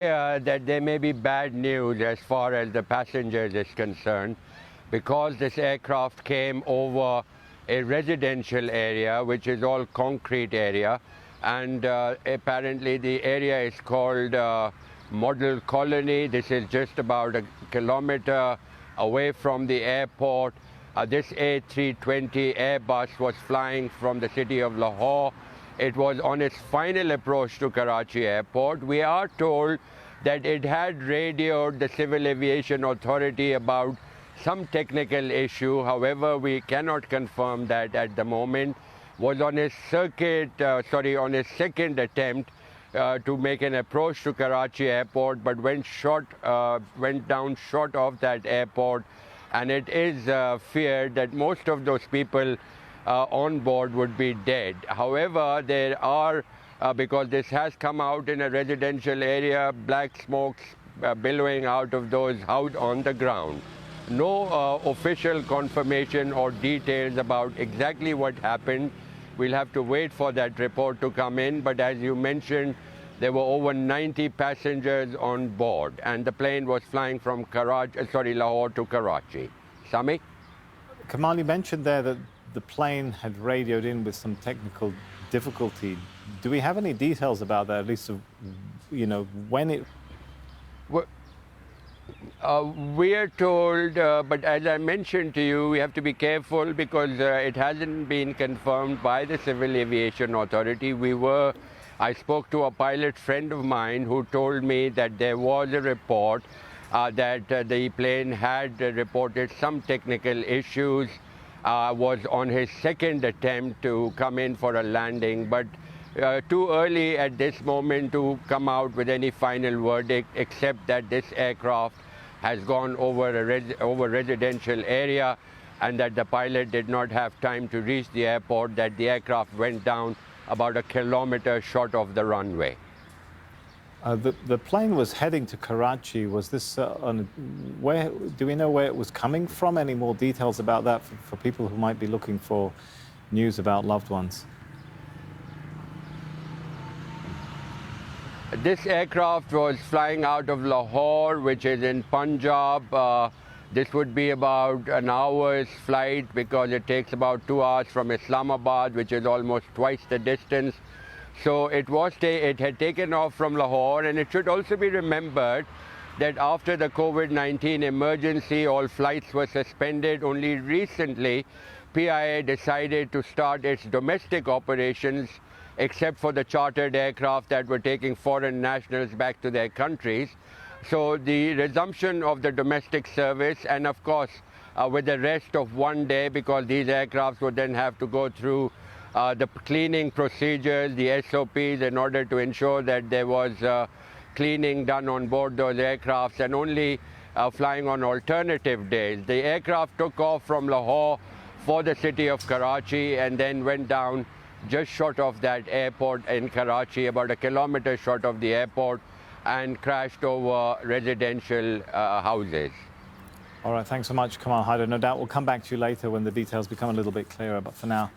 That there may be bad news as far as the passengers is concerned, because this aircraft came over a residential area, which is all concrete area, and apparently the area is called Model Colony. This is just about a kilometer away from the airport. This A320 Airbus was flying from the city of Lahore. It was on its final approach to Karachi airport. We are told that it had radioed the Civil Aviation Authority about some technical issue. However, we cannot confirm that at the moment. Was on his on his second attempt to make an approach to Karachi airport, but went down short of that airport, and it is feared that most of those people on board would be dead. However, there are, because this has come out in a residential area, black smokes billowing out of those out on the ground. No official confirmation or details about exactly what happened. We'll have to wait for that report to come in, but as you mentioned, there were over 90 passengers on board, and the plane was flying from Lahore to Karachi. Sami? Kamal, you mentioned there that the plane had radioed in with some technical difficulty. Do we have any details about that, at least of, when it... We are told, but as I mentioned to you, we have to be careful because it hasn't been confirmed by the Civil Aviation Authority. I spoke to a pilot friend of mine who told me that there was a report that the plane had reported some technical issues, was on his second attempt to come in for a landing, but too early at this moment to come out with any final verdict, except that this aircraft has gone over residential area, and that the pilot did not have time to reach the airport, that the aircraft went down about a kilometer short of the runway. The plane was heading to Karachi. Was this where? Do we know where it was coming from? Any more details about that for people who might be looking for news about loved ones? This aircraft was flying out of Lahore, which is in Punjab. This would be about an hour's flight because it takes about 2 hours from Islamabad, which is almost twice the distance. So it had taken off from Lahore, and it should also be remembered that after the COVID-19 emergency, all flights were suspended. Only recently, PIA decided to start its domestic operations, except for the chartered aircraft that were taking foreign nationals back to their countries. So the resumption of the domestic service, and of course with the rest of one day, because these aircrafts would then have to go through the cleaning procedures, the SOPs, in order to ensure that there was cleaning done on board those aircrafts, and only flying on alternative days. The aircraft took off from Lahore for the city of Karachi and then went down just short of that airport in Karachi, about a kilometer short of the airport, and crashed over residential houses. All right, thanks so much, Kamal Haider. No doubt we'll come back to you later when the details become a little bit clearer, but for now,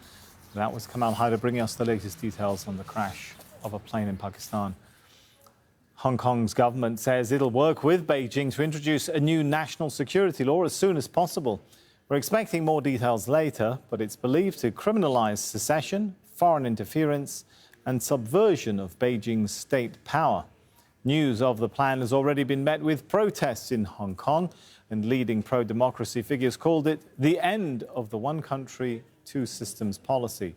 that was Kamal Haider bringing us the latest details on the crash of a plane in Pakistan. Hong Kong's government says it'll work with Beijing to introduce a new national security law as soon as possible. We're expecting more details later, but it's believed to criminalize secession, foreign interference and subversion of Beijing's state power. News of the plan has already been met with protests in Hong Kong, and leading pro-democracy figures called it the end of the one country, two systems policy.